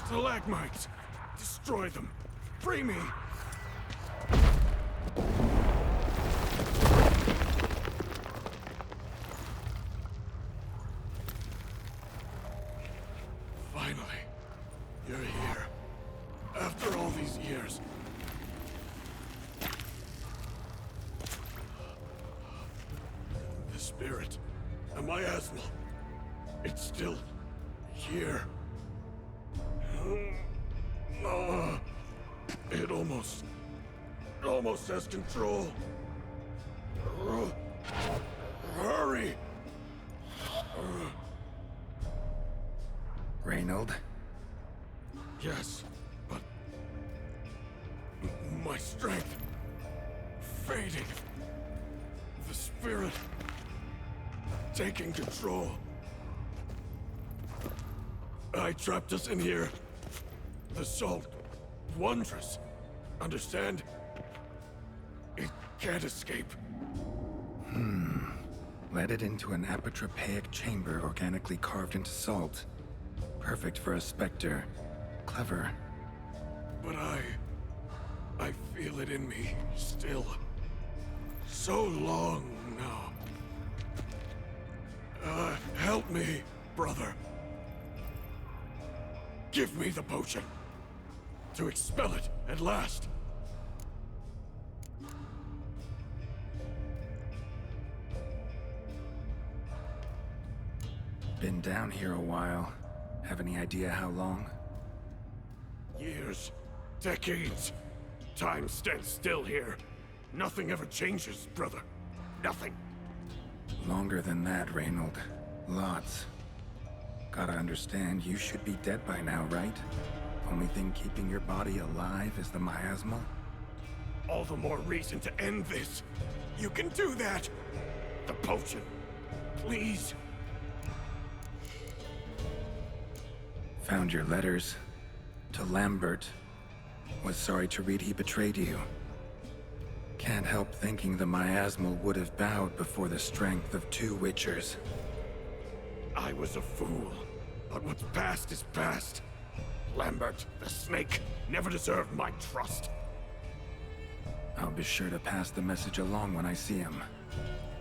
Stalagmites! Destroy them! Free me! Finally, you're here. After all these years. The spirit, the miasmal, it's still here. It almost has control. Hurry! Reynold? Yes, but my strength fading. The spirit taking control. I trapped us in here. The salt, wondrous. Understand? It can't escape. Let it into an apotropaic chamber organically carved into salt. Perfect for a specter. Clever. But I feel it in me still. So long now. Help me, brother. Give me the potion. To expel it at last. Been down here a while. Have any idea how long? Years. Decades. Time stands still here. Nothing ever changes, brother. Nothing. Longer than that, Reynold. Lots. Gotta understand, you should be dead by now, right? Only thing keeping your body alive is the miasmal? All the more reason to end this. You can do that. The potion. Please. Found your letters. To Lambert. Was sorry to read he betrayed you. Can't help thinking the miasmal would have bowed before the strength of two Witchers. I was a fool. But what's past is past. Lambert, the snake, never deserved my trust. I'll be sure to pass the message along when I see him.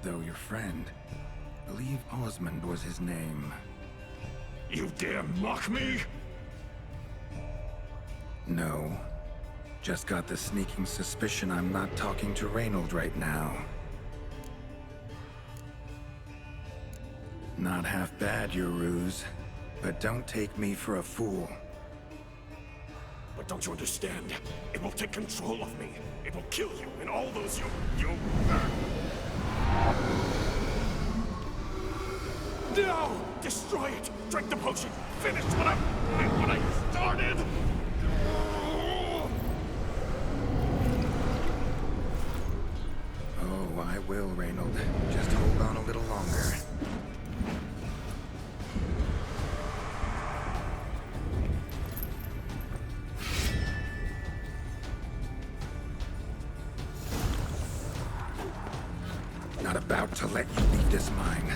Though your friend, believe Osmond was his name. You dare mock me? No. Just got the sneaking suspicion I'm not talking to Reynold right now. Not half bad, your ruse. But don't take me for a fool. But don't you understand? It will take control of me. It will kill you and all those you... No! Destroy it! Drink the potion! Finish what I started! Oh, I will, Reynold. Just hold on a little longer. Not about to let you leave this mine.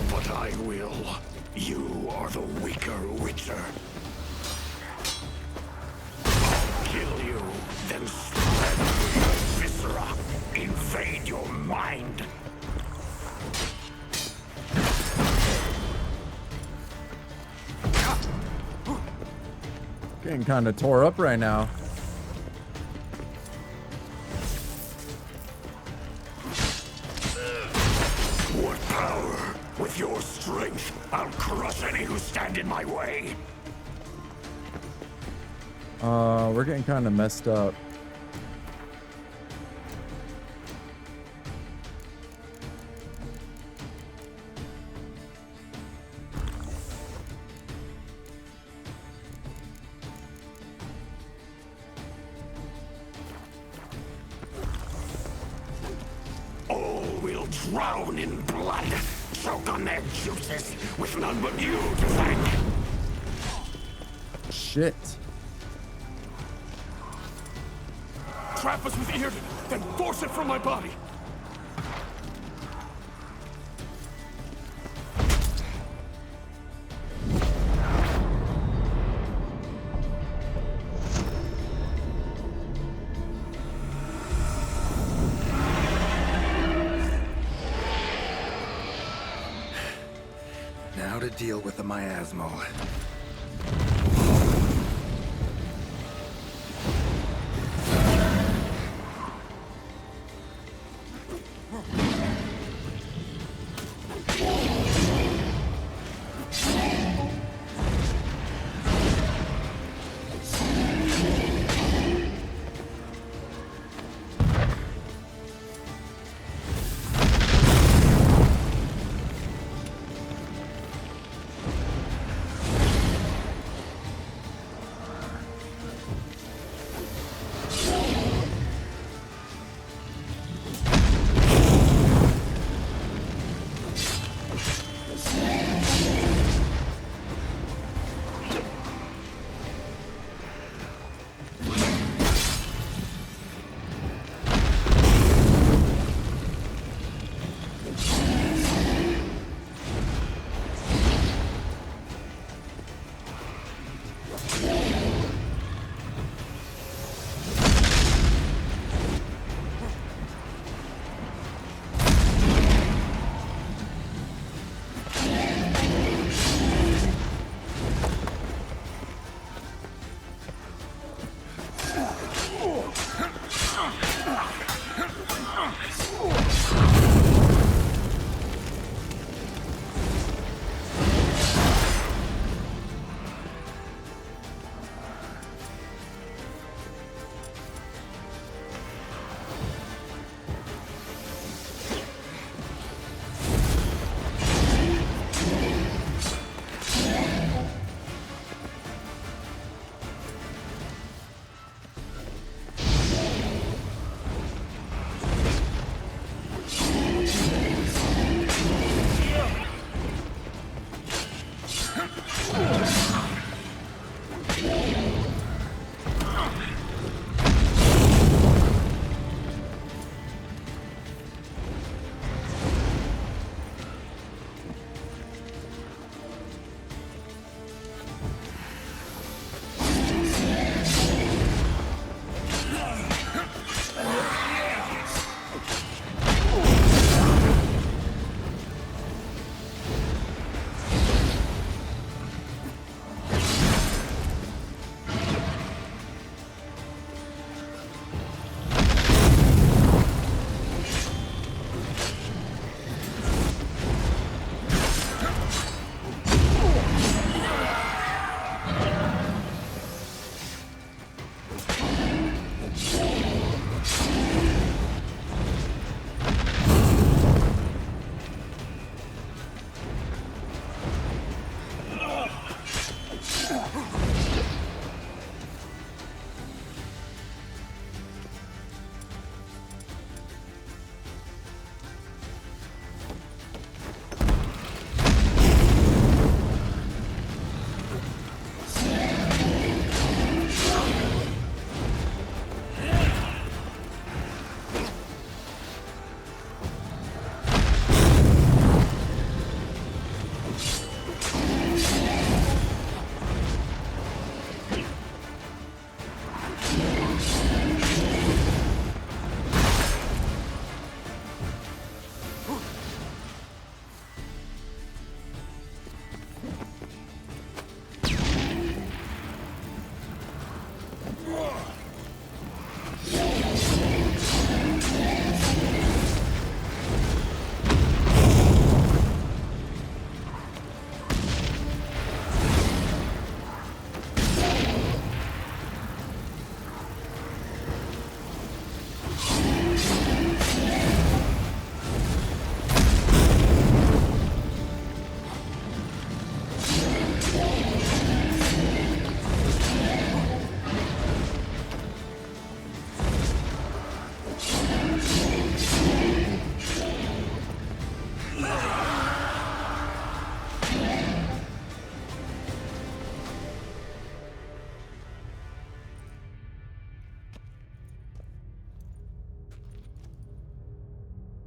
But I will. You are the weaker Witcher. I'll kill you, then spread your viscera. Invade your mind. Getting kind of tore up right now. What power? With your strength, I'll crush any who stand in my way. We're getting kind of messed up. All will drown in blood, choke on their juices, with none but you to thank. Shit. Trap us with Earden, then force it from my body. deal with the miasmal.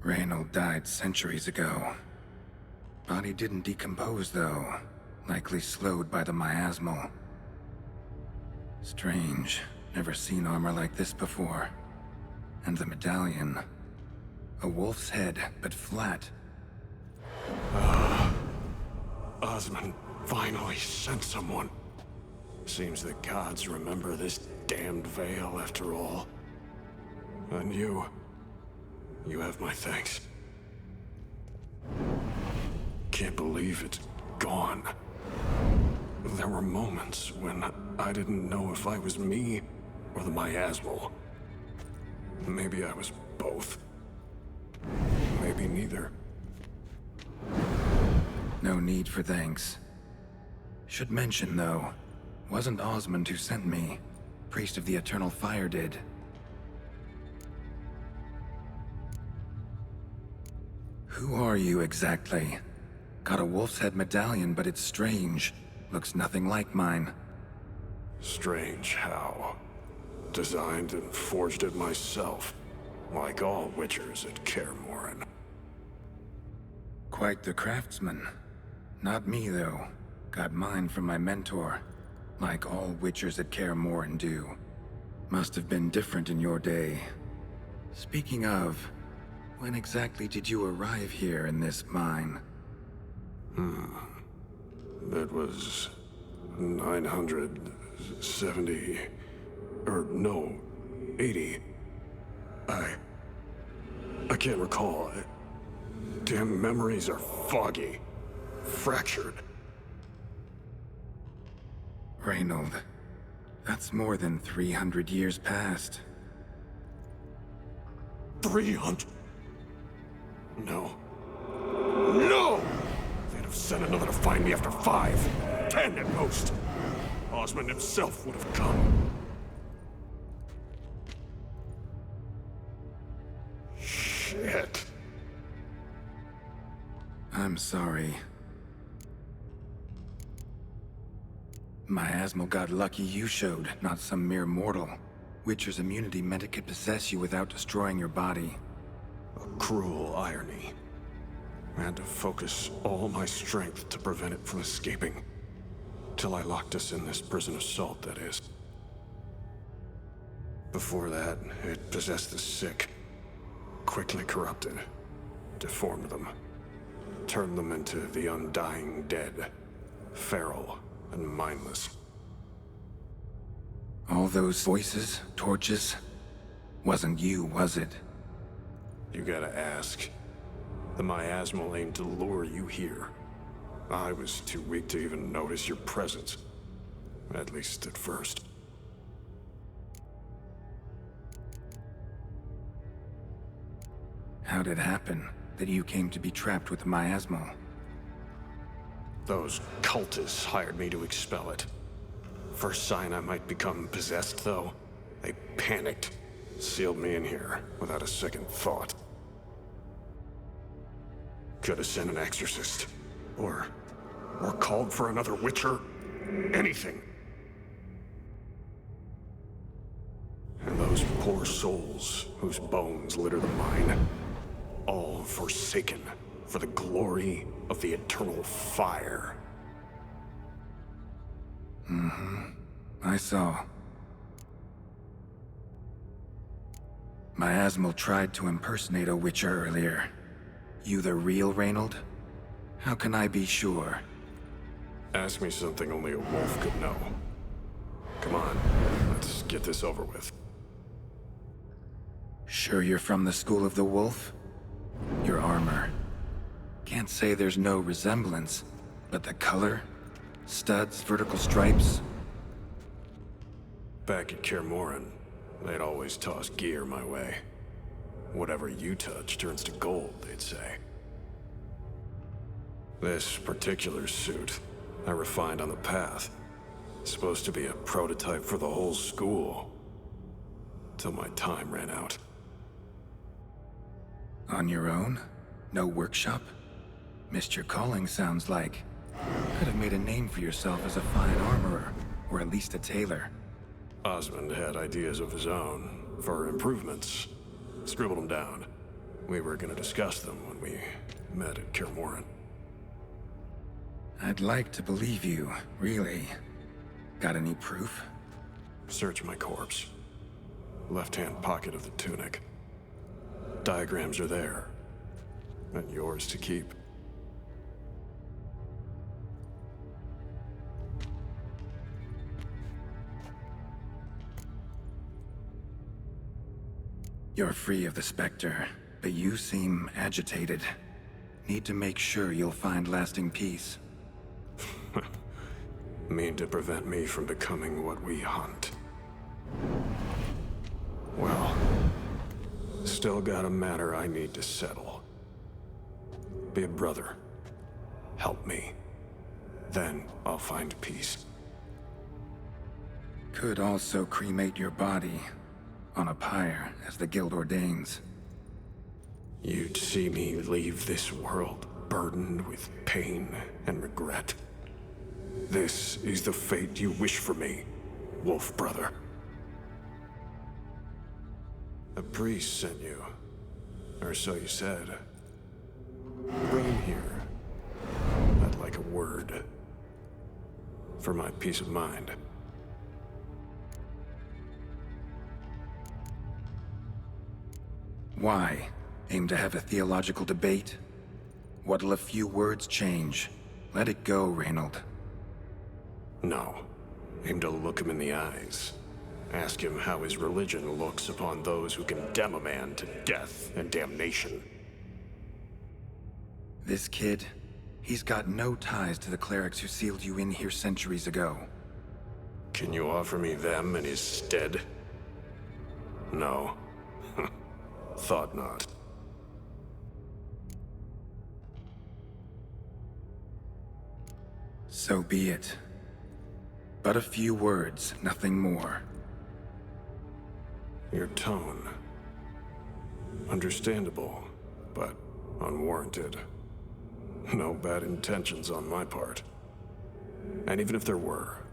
Reynold died centuries ago. Body didn't decompose, though. Likely slowed by the miasmal. Strange. Never seen armor like this before. And the medallion. A wolf's head, but flat. Osmond finally sent someone. Seems the gods remember this damned veil after all. And you have my thanks. Can't believe it's gone. There were moments when I didn't know if I was me or the miasmal. Maybe I was both. Maybe neither. No need for thanks. Should mention, though, wasn't Osmond who sent me. Priest of the Eternal Fire did. Who are you exactly? Got a wolf's head medallion, but it's strange. Looks nothing like mine. Strange how? Designed and forged it myself, like all witchers at Kaer Morhen. Quite the craftsman. Not me, though. Got mine from my mentor, like all witchers at Kaer Morhen do. Must have been different in your day. Speaking of, when exactly did you arrive here in this mine? It was 970... or no, 80. I can't recall. Damn memories are foggy. Fractured. Reynold, that's more than 300 years past. 300? No. No! They'd have sent another to find me after 5, 10 at most. Osmond himself would have come. Shit. I'm sorry. Miasmal got lucky you showed, not some mere mortal. Witcher's immunity meant it could possess you without destroying your body. A cruel irony. I had to focus all my strength to prevent it from escaping. Till I locked us in this prison of salt, that is. Before that, it possessed the sick. Quickly corrupted. Deformed them. Turned them into the undying dead. Feral and mindless. All those voices, torches, wasn't you, was it? You gotta ask. The miasmal aimed to lure you here. I was too weak to even notice your presence. At least at first. How'd it happen that you came to be trapped with the miasmal? Those cultists hired me to expel it. First sign I might become possessed, though, they panicked. Sealed me in here without a second thought. Could have sent an exorcist. Or called for another witcher. Anything. And those poor souls whose bones litter the mine. All forsaken for the glory of the Eternal Fire. I saw. Miasmal tried to impersonate a witcher earlier. You the real Reynold? How can I be sure? Ask me something only a wolf could know. Come on, let's get this over with. Sure you're from the School of the Wolf? Your armor. Can't say there's no resemblance, but the color? Studs, vertical stripes? Back at Kaer Morhen, they'd always toss gear my way. Whatever you touch turns to gold, they'd say. This particular suit, I refined on the path. Supposed to be a prototype for the whole school. Till my time ran out. On your own? No workshop? Missed your calling, sounds like. Could have made a name for yourself as a fine armorer, or at least a tailor. Osmond had ideas of his own, for improvements. Scribbled them down. We were gonna discuss them when we met at Kaer Morhen. I'd like to believe you, really. Got any proof? Search my corpse. Left-hand pocket of the tunic. Diagrams are there. And yours to keep. You're free of the Spectre, but you seem agitated. Need to make sure you'll find lasting peace. Mean to prevent me from becoming what we hunt. Well, still got a matter I need to settle. Be a brother. Help me. Then I'll find peace. Could also cremate your body on a pyre, as the guild ordains. You'd see me leave this world burdened with pain and regret. This is the fate you wish for me, Wolf Brother. A priest sent you, or so you said. Bring him here. I'd like a word. For my peace of mind. Why? Aim to have a theological debate? What'll a few words change? Let it go, Reynold. No. Aim to look him in the eyes. Ask him how his religion looks upon those who condemn a man to death and damnation. This kid, he's got no ties to the clerics who sealed you in here centuries ago. Can you offer me them in his stead? No. Thought not. So be it. But a few words, nothing more. Your tone. Understandable, but unwarranted. No bad intentions on my part. And even if there were,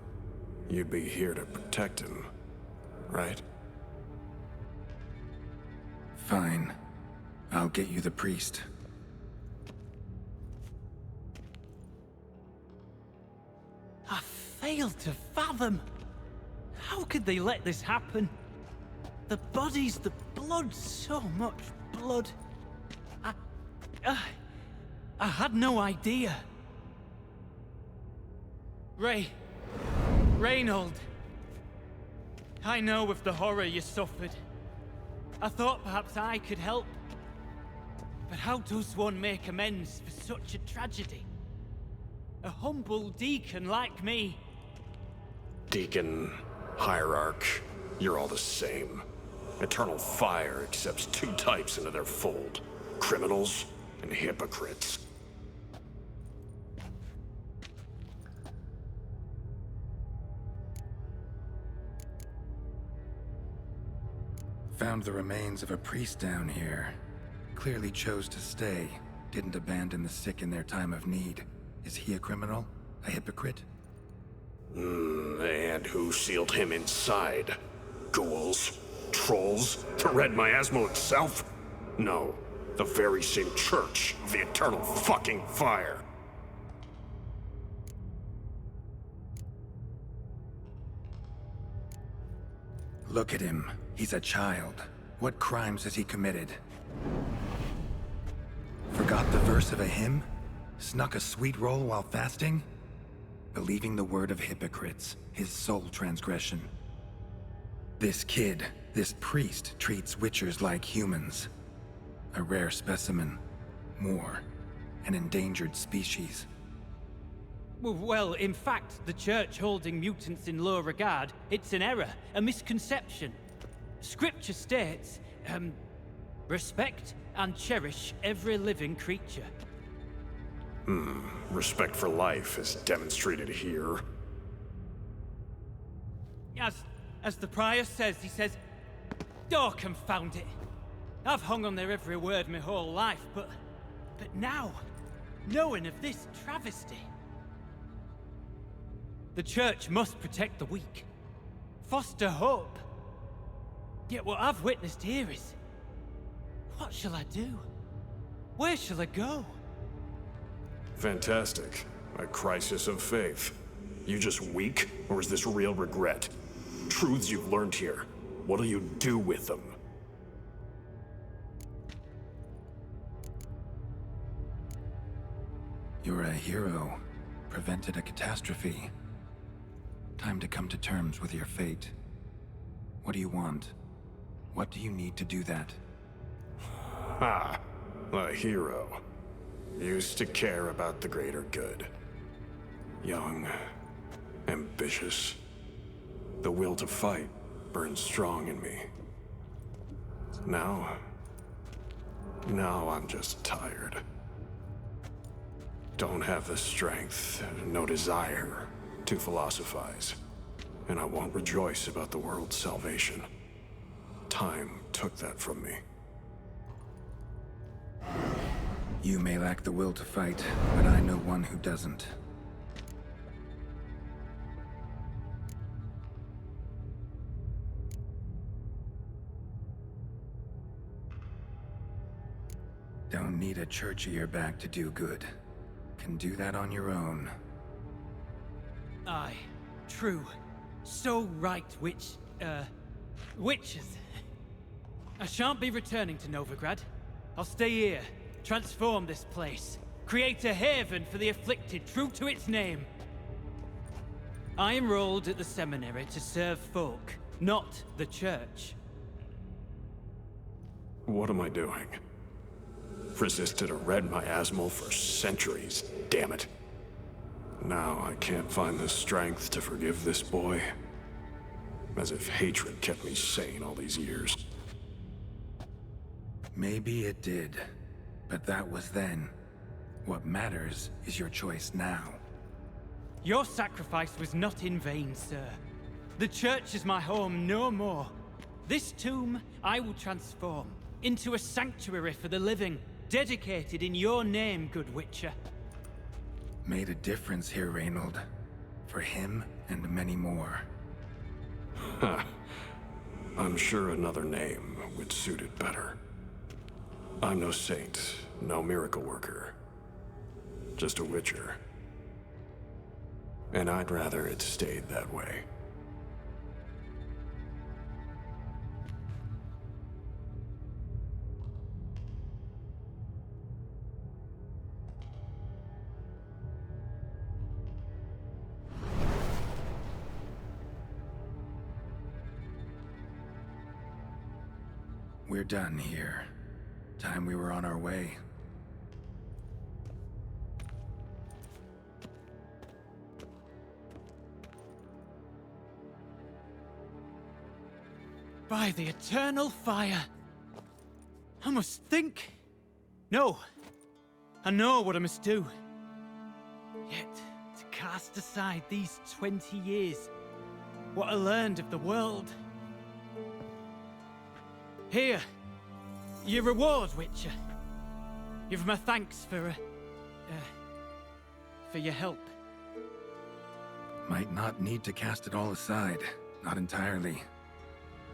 you'd be here to protect him, right? Fine. I'll get you the priest. I failed to fathom. How could they let this happen? The bodies, the blood, so much blood. I had no idea. Reynold. I know of the horror you suffered. I thought perhaps I could help. But how does one make amends for such a tragedy? A humble deacon like me. Deacon, hierarch, you're all the same. Eternal Fire accepts two types into their fold. Criminals and hypocrites. Found the remains of a priest down here. Clearly chose to stay. Didn't abandon the sick in their time of need. Is he a criminal? A hypocrite? And who sealed him inside? Ghouls? Trolls? The Red Miasmal itself? No. The very same church of the Eternal fucking Fire. Look at him. He's a child. What crimes has he committed? Forgot the verse of a hymn? Snuck a sweet roll while fasting? Believing the word of hypocrites, his sole transgression. This kid, this priest, treats witchers like humans. A rare specimen. More. An endangered species. Well, in fact, the church holding mutants in low regard, it's an error, a misconception. Scripture states, respect and cherish every living creature. Respect for life is demonstrated here. As the prior says, he says, oh, confound it. I've hung on their every word my whole life, but now, knowing of this travesty, the church must protect the weak, foster hope. Yet what I've witnessed here is, what shall I do? Where shall I go? Fantastic. A crisis of faith. You just weak, or is this real regret? Truths you've learned here. What'll you do with them? You're a hero. Prevented a catastrophe. Time to come to terms with your fate. What do you want? What do you need to do that? Ha! A hero. Used to care about the greater good. Young. Ambitious. The will to fight burns strong in me. Now I'm just tired. Don't have the strength, no desire to philosophize. And I won't rejoice about the world's salvation. Time took that from me. You may lack the will to fight, but I know one who doesn't. Don't need a church at your back to do good. Can do that on your own. Aye, true. So right, witches. I shan't be returning to Novigrad. I'll stay here, transform this place, create a haven for the afflicted, true to its name. I enrolled at the seminary to serve folk, not the church. What am I doing? Resisted a red miasmal for centuries, damn it. Now I can't find the strength to forgive this boy. As if hatred kept me sane all these years. Maybe it did, but that was then. What matters is your choice now. Your sacrifice was not in vain, sir. The church is my home no more. This tomb I will transform into a sanctuary for the living, dedicated in your name, good Witcher. Made a difference here, Reynold. For him and many more. Huh. I'm sure another name would suit it better. I'm no saint, no miracle worker. Just a Witcher. And I'd rather it stayed that way. We're done here. Time we were on our way. By the eternal fire! I must think. No. I know what I must do. Yet, to cast aside these 20 years, what I learned of the world. Here, your reward, Witcher. Give my thanks for your help. Might not need to cast it all aside. Not entirely.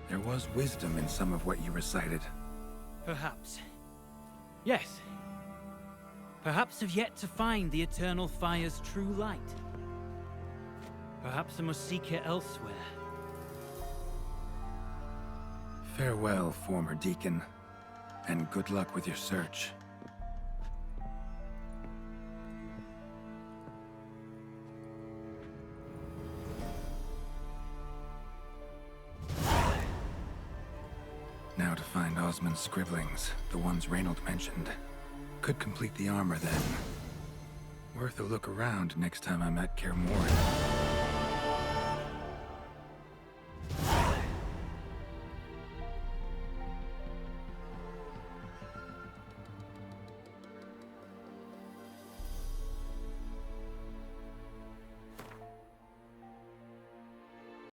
There was wisdom in some of what you recited. Perhaps. Yes. Perhaps I've yet to find the eternal fire's true light. Perhaps I must seek it elsewhere. Farewell, former Deacon, and good luck with your search. Now to find Osmond's scribblings, the ones Reynold mentioned. Could complete the armor then. Worth a look around next time I'm at Kaer Morhen.